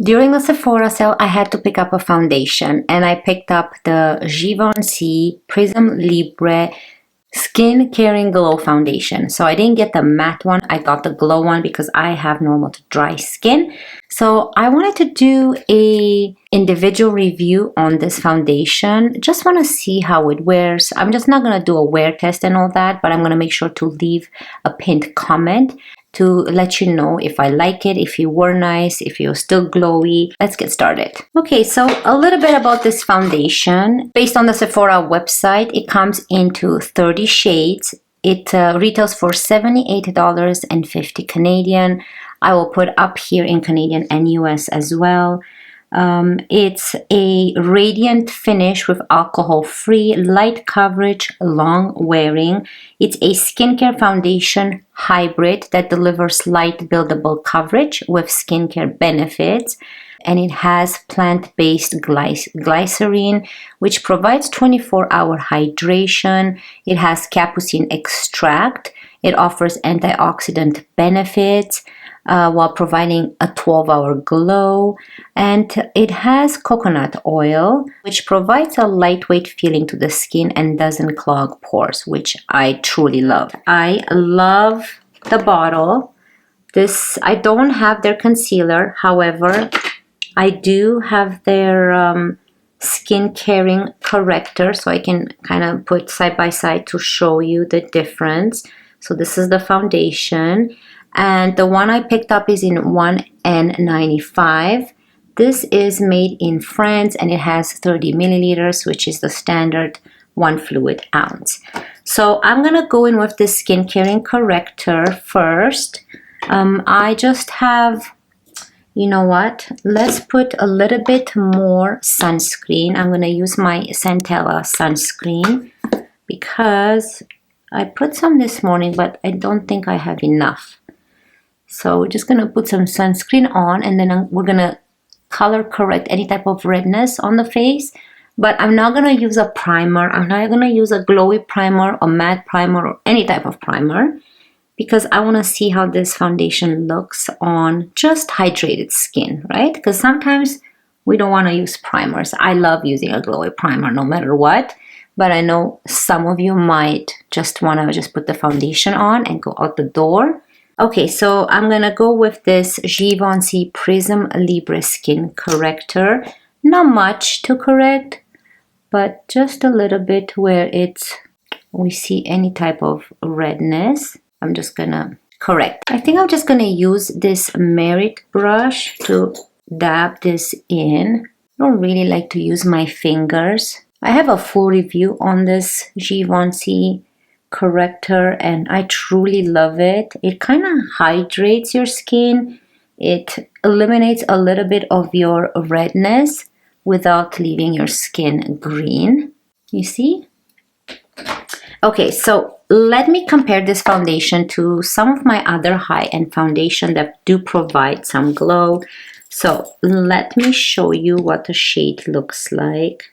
During the Sephora sale, I had to pick up a foundation, and I picked up the Givenchy Prisme Libre Skin Caring Glow Foundation. So I didn't get the matte one, I got the glow one because I have normal to dry skin. So I wanted to do a individual review on this foundation. Just want to see how it wears. I'm just not going to do a wear test and all that, but I'm going to make sure to leave a pinned comment to let you know if I like it, if it were nice, if you're still glowy. Let's get started. Okay, so a little bit about this foundation. Based on the Sephora website, it comes into 30 shades. It retails for $78.50 Canadian. I will put up here in Canadian and US as well. It's a radiant finish with alcohol-free, light coverage, long wearing. It's a skincare foundation hybrid that delivers light buildable coverage with skincare benefits. And it has plant-based glycerin, which provides 24-hour hydration. It has capucine extract. It offers antioxidant benefits, while providing a 12-hour glow, and it has coconut oil, which provides a lightweight feeling to the skin and doesn't clog pores, which I truly love. I love the bottle. I don't have their concealer, however, I do have their skin caring corrector, so I can kind of put side by side to show you the difference. So this is the foundation. And the one I picked up is in 1N95. This is made in France and it has 30 milliliters, which is the standard 1 fluid ounce. So I'm going to go in with this skin caring corrector first. I just have, you know what? Let's put a little bit more sunscreen. I'm going to use my Centella sunscreen because I put some this morning, but I don't think I have enough. So we're just going to put some sunscreen on, and then we're going to color correct any type of redness on the face. But I'm not going to use a primer. I'm not going to use a glowy primer or matte primer or any type of primer because I want to see how this foundation looks on just hydrated skin, right? Because sometimes we don't want to use primers. I love using a glowy primer no matter what. But I know some of you might just want to just put the foundation on and go out the door. Okay, so I'm going to go with this Givenchy Prisme Libre Skin Corrector. Not much to correct, but just a little bit where we see any type of redness. I'm just going to correct. I think I'm just going to use this Merit brush to dab this in. I don't really like to use my fingers. I have a full review on this Givenchy corrector and I truly love it. It kind of hydrates your skin. It eliminates a little bit of your redness without leaving your skin green. You see? Okay, so let me compare this foundation to some of my other high-end foundation that do provide some glow. So let me show you what the shade looks like.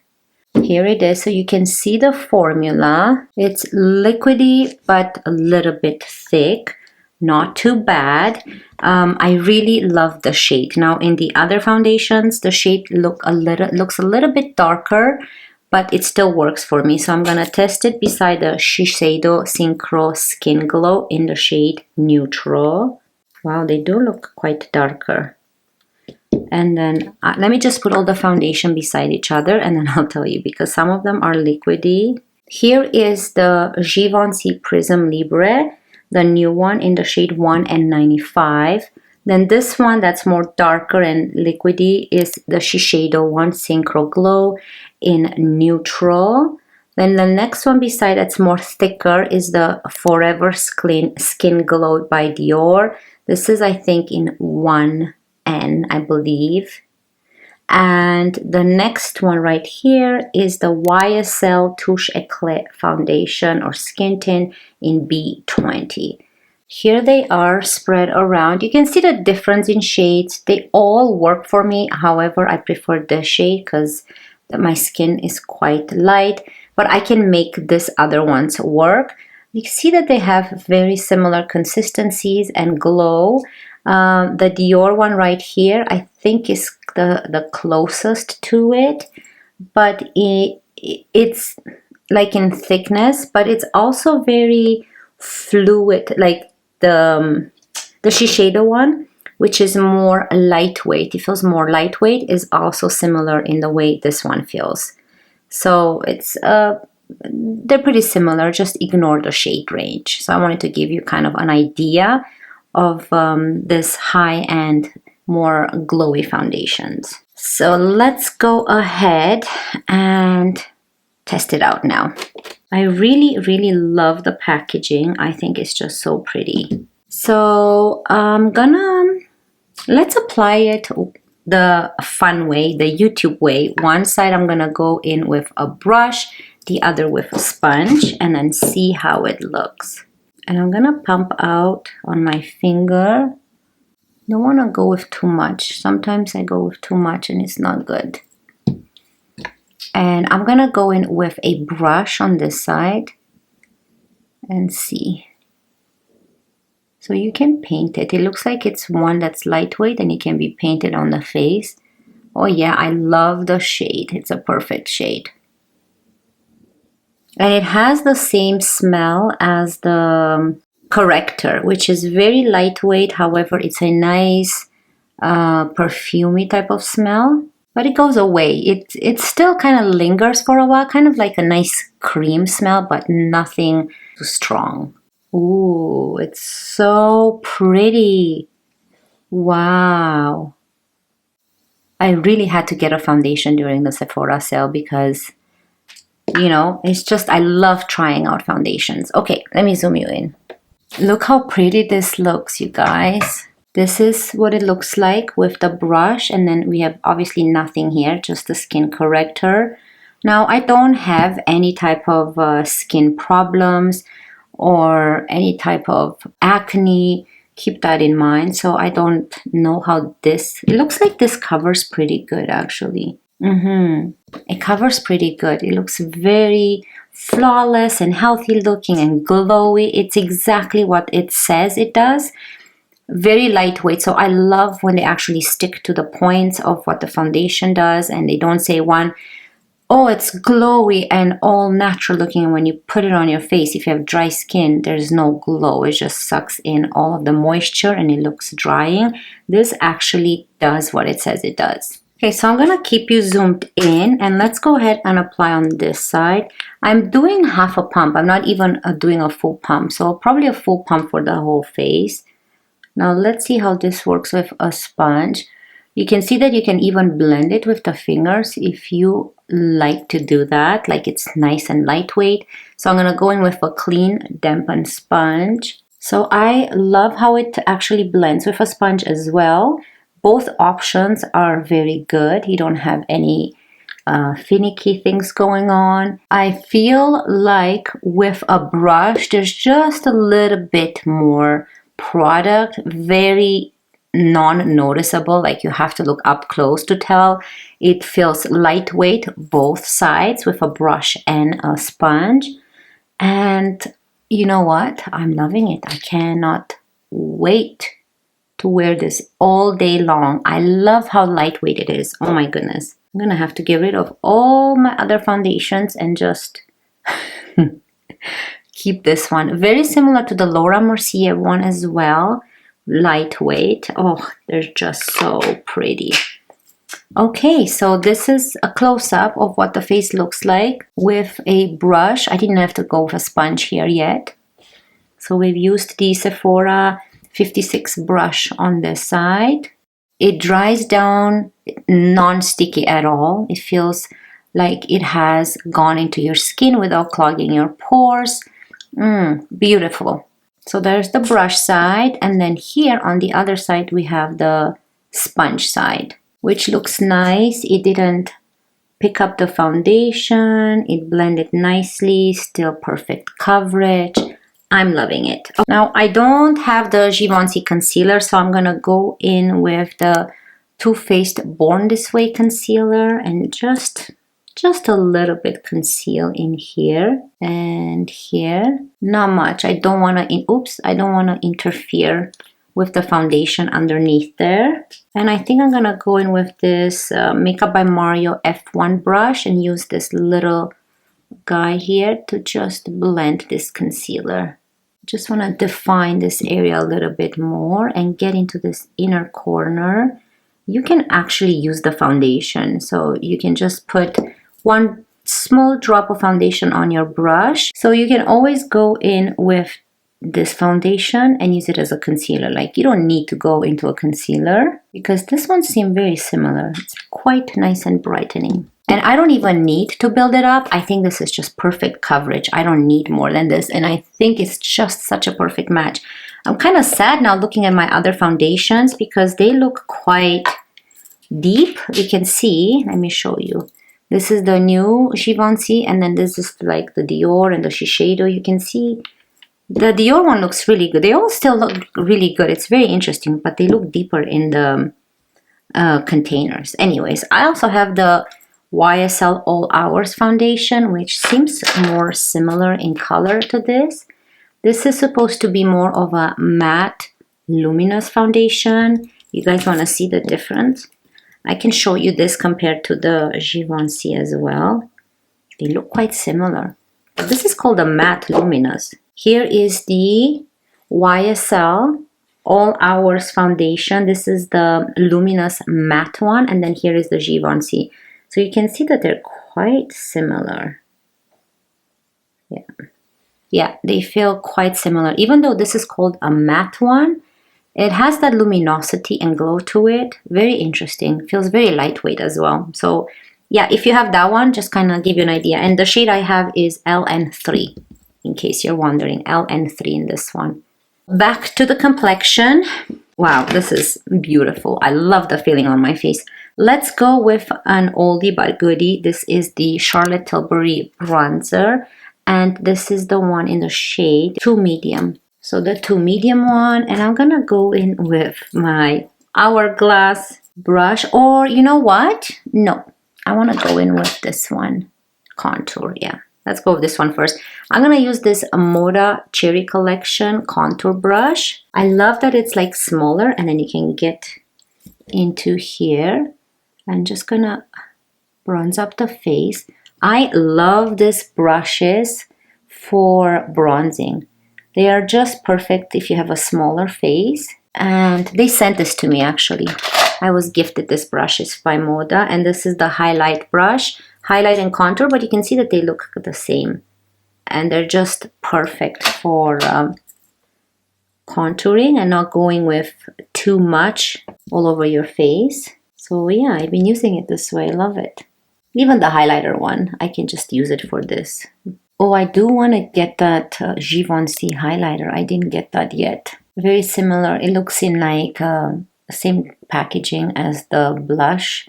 Here it is, so you can see the formula. It's liquidy but a little bit thick, not too bad. I really love the shade. Now in the other foundations, the shade looks a little bit darker, but it still works for me. So I'm gonna test it beside the Shiseido Synchro Skin Glow in the shade Neutral. Wow, they do look quite darker. And then let me just put all the foundation beside each other and then I'll tell you because some of them are liquidy. Here is the Givenchy Prisme Libre, the new one in the shade 1N95. Then this one that's more darker and liquidy is the Shiseido one Synchro Glow in Neutral. Then the next one beside that's more thicker is the Forever Skin Glow by Dior. This is I think in 1N, I believe. And the next one right here is the YSL Touche Eclat Foundation or Skin Tint in B20. Here they are spread around. You can see the difference in shades. They all work for me. However, I prefer this shade because my skin is quite light. But I can make this other ones work. You see that they have very similar consistencies and glow. The Dior one right here, I think is the closest to it, but it's like in thickness, but it's also very fluid, like the Shiseido one, which is more lightweight. It feels more lightweight, is also similar in the way this one feels. So it's they're pretty similar, just ignore the shade range. So I wanted to give you kind of an idea of this high-end, more glowy foundations. So let's go ahead and test it out now. I really love the packaging. I think it's just so pretty. So I'm gonna, let's apply it the fun way, the YouTube way. One side I'm gonna go in with a brush, the other with a sponge, and then see how it looks. And I'm gonna pump out on my finger. Don't wanna go with too much. Sometimes I go with too much and it's not good. And I'm gonna go in with a brush on this side and see. So you can paint it. It looks like it's one that's lightweight and it can be painted on the face. Oh yeah, I love the shade. It's a perfect shade. And it has the same smell as the Corrector, which is very lightweight. However, it's a nice perfumey type of smell. But it goes away. It still kind of lingers for a while, kind of like a nice cream smell, but nothing too strong. Ooh, it's so pretty. Wow. I really had to get a foundation during the Sephora sale because, you know, it's just, I love trying out foundations. Okay, let me zoom you in. Look how pretty this looks, you guys. This is what it looks like with the brush, and then we have obviously nothing here, just the skin corrector. Now, I don't have any type of skin problems or any type of acne. Keep that in mind. So I don't know how this, it looks like this covers pretty good actually. It covers pretty good. It looks very flawless and healthy looking and glowy. It's exactly what it says it does. Very lightweight. So I love when they actually stick to the points of what the foundation does and they don't say one, oh, it's glowy and all natural looking, and when you put it on your face, if you have dry skin, there's no glow. It just sucks in all of the moisture and it looks drying. This actually does what it says it does. Okay, so I'm gonna keep you zoomed in and let's go ahead and apply on this side. I'm doing half a pump. I'm not even doing a full pump, so probably a full pump for the whole face. Now let's see how this works with a sponge. You can see that you can even blend it with the fingers if you like to do that, like it's nice and lightweight. So I'm gonna go in with a clean dampened sponge. So I love how it actually blends with a sponge as well. Both options are very good. You don't have any finicky things going on. I feel like with a brush, there's just a little bit more product, very non-noticeable, like you have to look up close to tell. It feels lightweight both sides with a brush and a sponge, and you know what, I'm loving it. I cannot wait to wear this all day long. I love how lightweight it is. Oh my goodness, I'm gonna have to get rid of all my other foundations and just keep this one. Very similar to the Laura Mercier one as well. Lightweight. Oh, they're just so pretty. Okay, so this is a close-up of what the face looks like with a brush. I didn't have to go with a sponge here yet. So we've used the Sephora 56 brush on this side. It dries down non-sticky at all. It feels like it has gone into your skin without clogging your pores. Beautiful. So there's the brush side, and then here on the other side we have the sponge side, which looks nice. It didn't pick up the foundation. It blended nicely, still perfect coverage. I'm loving it. Now I don't have the Givenchy concealer, so I'm gonna go in with the Too Faced Born This Way concealer and just a little bit conceal in here and here. Not much. I don't want to interfere with the foundation underneath there. And I think I'm gonna go in with this Makeup by Mario F1 brush and use this little guy here to just blend this concealer. Just want to define this area a little bit more and get into this inner corner. You can actually use the foundation, so you can just put one small drop of foundation on your brush. So you can always go in with this foundation and use it as a concealer. Like, you don't need to go into a concealer because this one seems very similar. It's quite nice and brightening. And I don't even need to build it up. I think this is just perfect coverage. I don't need more than this. And I think it's just such a perfect match. I'm kind of sad now looking at my other foundations because they look quite deep. You can see, let me show you. This is the new Givenchy, and then this is like the Dior and the Shiseido. You can see the Dior one looks really good. They all still look really good. It's very interesting, but they look deeper in the containers. Anyways, I also have the YSL All Hours foundation, which seems more similar in color to this. This is supposed to be more of a matte luminous foundation. You guys want to see the difference? I can show you this compared to the Givenchy as well. They look quite similar. But this is called a matte luminous. Here is the YSL All Hours foundation. This is the luminous matte one, and then here is the Givenchy. So you can see that they're quite similar. Yeah, they feel quite similar. Even though this is called a matte one, it has that luminosity and glow to it. Very interesting. Feels very lightweight as well. So yeah, if you have that one, just kind of give you an idea. And the shade I have is LN3, in case you're wondering. LN3 in this one. Back to the complexion. Wow, this is beautiful. I love the feeling on my face. Let's go with an oldie but goodie. This is the Charlotte Tilbury bronzer. And this is the one in the shade 2 medium. So the 2 medium one. And I'm going to go in with my Hourglass brush. Or you know what? No, I want to go in with this one. Contour, yeah. Let's go with this one first. I'm going to use this Moda Cherry Collection contour brush. I love that it's like smaller and then you can get into here. I'm just going to bronze up the face. I love these brushes for bronzing. They are just perfect if you have a smaller face. And they sent this to me actually. I was gifted this brushes by Moda, and this is the highlight brush. Highlight and contour, but you can see that they look the same. And they're just perfect for contouring and not going with too much all over your face. So yeah, I've been using it this way. I love it. Even the highlighter one, I can just use it for this. Oh, I do want to get that Givenchy highlighter. I didn't get that yet. Very similar. It looks in like same packaging as the blush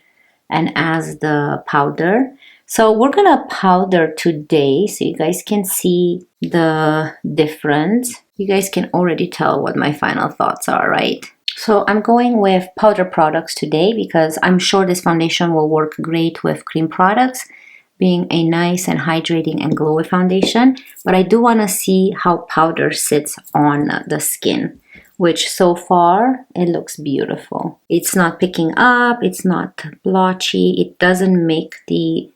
and as the powder. So we're going to powder today so you guys can see the difference. You guys can already tell what my final thoughts are, right? So I'm going with powder products today because I'm sure this foundation will work great with cream products, being a nice and hydrating and glowy foundation. But I do want to see how powder sits on the skin, which so far it looks beautiful. It's not picking up, it's not blotchy, it doesn't make the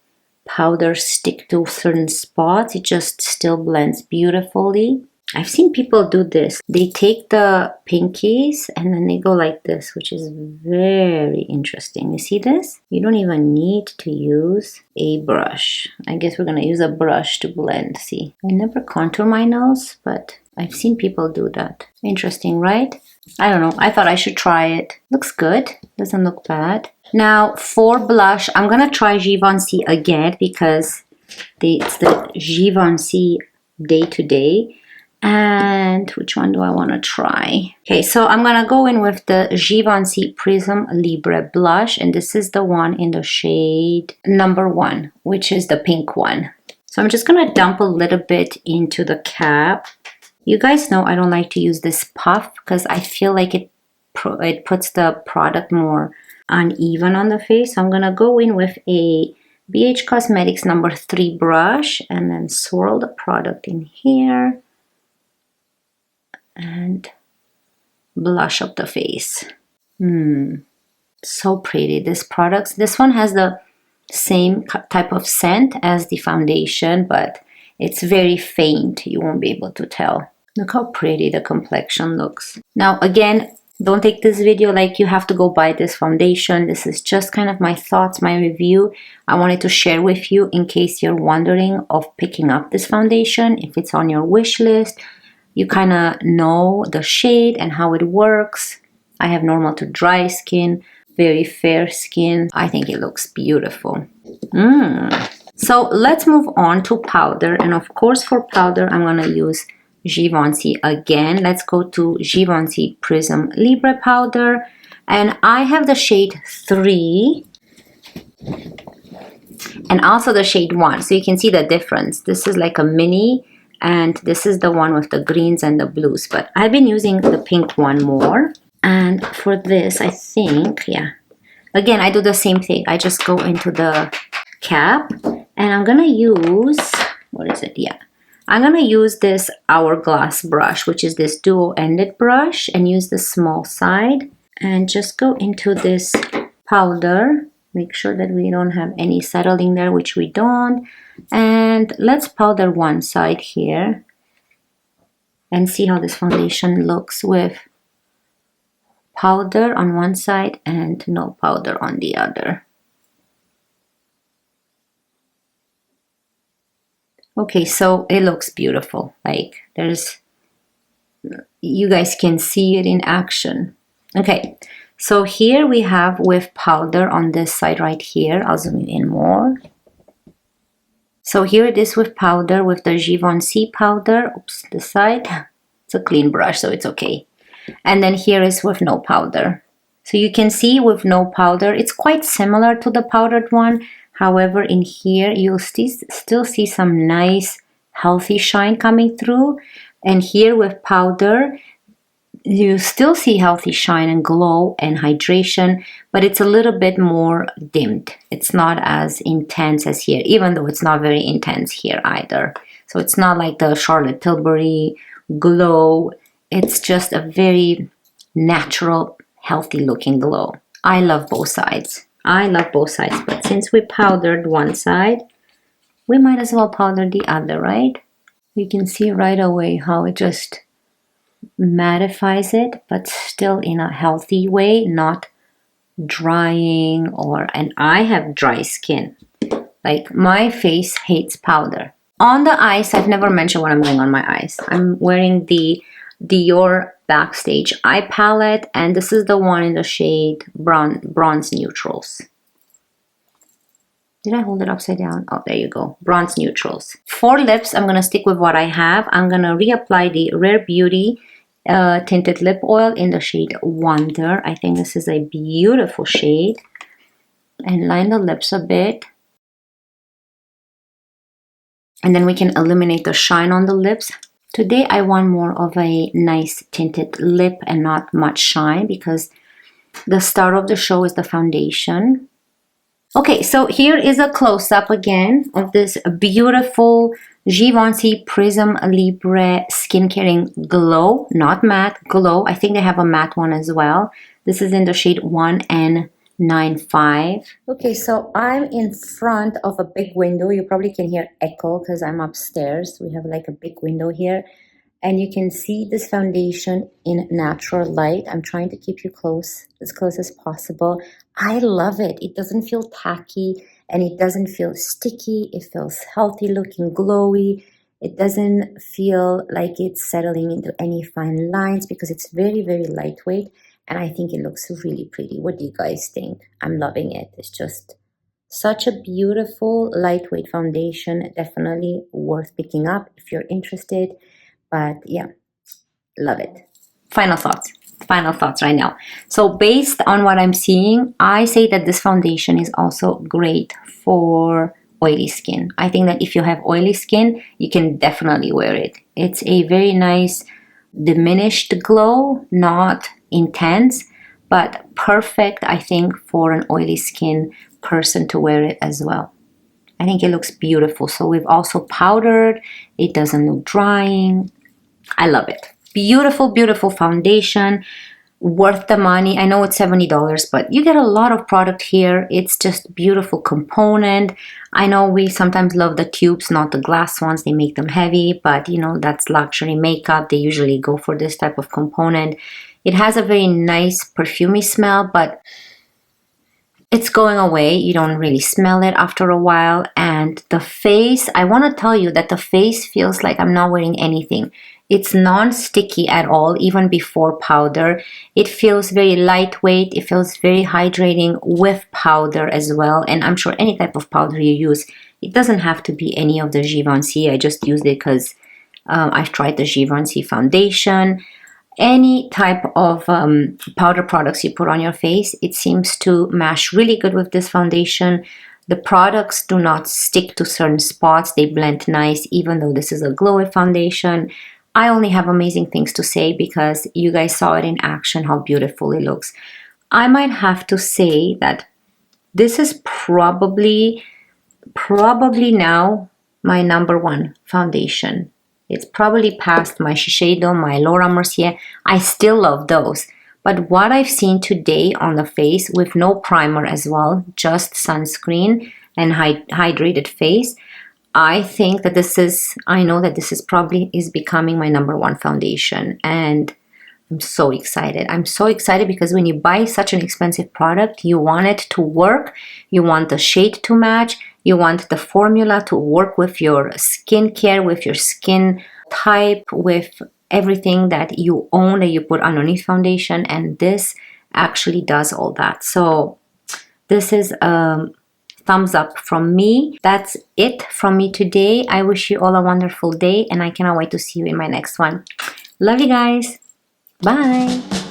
powder stick to certain spots. It just still blends beautifully. I've seen people do this. They take the pinkies and then they go like this, which is very interesting. You see this? You don't even need to use a brush. I guess we're going to use a brush to blend. See, I never contour my nose, but I've seen people do that. Interesting, right? I don't know. I thought I should try it. Looks good. Doesn't look bad. Now for blush, I'm going to try Givenchy again because it's the Givenchy Day to Day. And which one do I want to try? Okay, so I'm going to go in with the Givenchy Prisme Libre blush. And this is the one in the shade number 1, which is the pink one. So I'm just going to dump a little bit into the cap. You guys know I don't like to use this puff because I feel like it puts the product more uneven on the face. So I'm going to go in with a BH Cosmetics number 3 brush and then swirl the product in here. And blush up the face. So pretty. This one has the same type of scent as the foundation, but it's very faint. You won't be able to tell. Look how pretty the complexion looks. Now again, don't take this video like you have to go buy this foundation. This is just kind of my thoughts, my review. I wanted to share with you in case you're wondering of picking up this foundation. If it's on your wish list, you kind of know the shade and how it works. I have normal to dry skin, very fair skin. I think it looks beautiful. So let's move on to powder. And of course for powder, I'm going to use Givenchy again. Let's go to Givenchy Prisme Libre powder. And I have the shade 3 and also the shade 1. So you can see the difference. This is like a mini and this is the one with the greens and the blues. But I've been using the pink one more. And for this, I think, yeah. Again, I do the same thing. I just go into the cap and I'm going to use, what is it? Yeah. I'm going to use this hourglass brush, which is this dual-ended brush, and use the small side and just go into this powder. Make sure that we don't have any settling there, which we don't. And let's powder one side here and see how this foundation looks with powder on one side and no powder on the other. Okay, so it looks beautiful. Like you guys can see it in action. Okay, so here we have with powder on this side right here. I'll zoom in more. So here it is with powder, with the Givenchy powder. Oops, this side. It's a clean brush, so it's okay. And then here is with no powder. So you can see with no powder, it's quite similar to the powdered one. However, in here, you'll still see some nice, healthy shine coming through. And here with powder, you still see healthy shine and glow and hydration, but it's a little bit more dimmed. It's not as intense as here, even though it's not very intense here either. So it's not like the Charlotte Tilbury glow. It's just a very natural, healthy looking glow. I love both sides. I love both sides, but since we powdered one side, we might as well powder the other, right? You can see right away how it just mattifies it, but still in a healthy way, not drying and I have dry skin. Like my face hates powder. On the eyes, I've never mentioned what I'm doing on my eyes. I'm wearing the Dior Backstage Eye Palette, and this is the one in the shade Bronze Neutrals. Did I hold it upside down? Oh, there you go. Bronze Neutrals. For lips, I'm going to stick with what I have. I'm going to reapply the Rare Beauty Tinted Lip Oil in the shade Wonder. I think this is a beautiful shade. And line the lips a bit. And then we can eliminate the shine on the lips. Today I want more of a nice tinted lip and not much shine because the star of the show is the foundation. Okay, so here is a close-up again of this beautiful Givenchy Prisme Libre Skin Caring Glow, not matte, glow. I think they have a matte one as well. This is in the shade 1N95. Okay, so I'm in front of a big window. You probably can hear echo because I'm upstairs. We have like a big window here. And you can see this foundation in natural light. I'm trying to keep you as close as possible. I love it. It doesn't feel tacky and it doesn't feel sticky. It feels healthy looking, glowy. It doesn't feel like it's settling into any fine lines because it's very, very lightweight. And I think it looks really pretty. What do you guys think? I'm loving it. It's just such a beautiful, lightweight foundation. Definitely worth picking up if you're interested. But yeah, love it. Final thoughts right now. So based on what I'm seeing, I say that this foundation is also great for oily skin. I think that if you have oily skin, you can definitely wear it. It's a very nice diminished glow, not intense, but perfect, I think, for an oily skin person to wear it as well. I think it looks beautiful. So we've also powdered. It doesn't look drying. I love it. beautiful, beautiful foundation, worth the money. I know it's $70, but you get a lot of product here. It's just beautiful component. I know we sometimes love the tubes, not the glass ones. They make them heavy, but you know, that's luxury makeup. They usually go for this type of component. It has a very nice perfumey smell, but it's going away. You don't really smell it after a while. And the face, I want to tell you that the face feels like I'm not wearing anything. It's non-sticky at all, even before powder. It feels very lightweight. It feels very hydrating with powder as well. And I'm sure any type of powder you use, it doesn't have to be any of the Givenchy. I just used it because I've tried the Givenchy foundation. Any type of powder products you put on your face, it seems to mash really good with this foundation. The products do not stick to certain spots. They blend nice, even though this is a glowy foundation. I only have amazing things to say because you guys saw it in action, how beautiful it looks. I might have to say that this is probably now my #1 foundation. It's probably past my Shiseido, my Laura Mercier. I still love those. But what I've seen today on the face with no primer as well, just sunscreen and hydrated face, I think that I know that this is probably becoming my #1 foundation. And I'm so excited. I'm so excited because when you buy such an expensive product, you want it to work. You want the shade to match. You want the formula to work with your skincare, with your skin type, with everything that you own, that you put underneath foundation. And this actually does all that. So this is a thumbs up from me. That's it from me today. I wish you all a wonderful day, and I cannot wait to see you in my next one. Love you guys. Bye.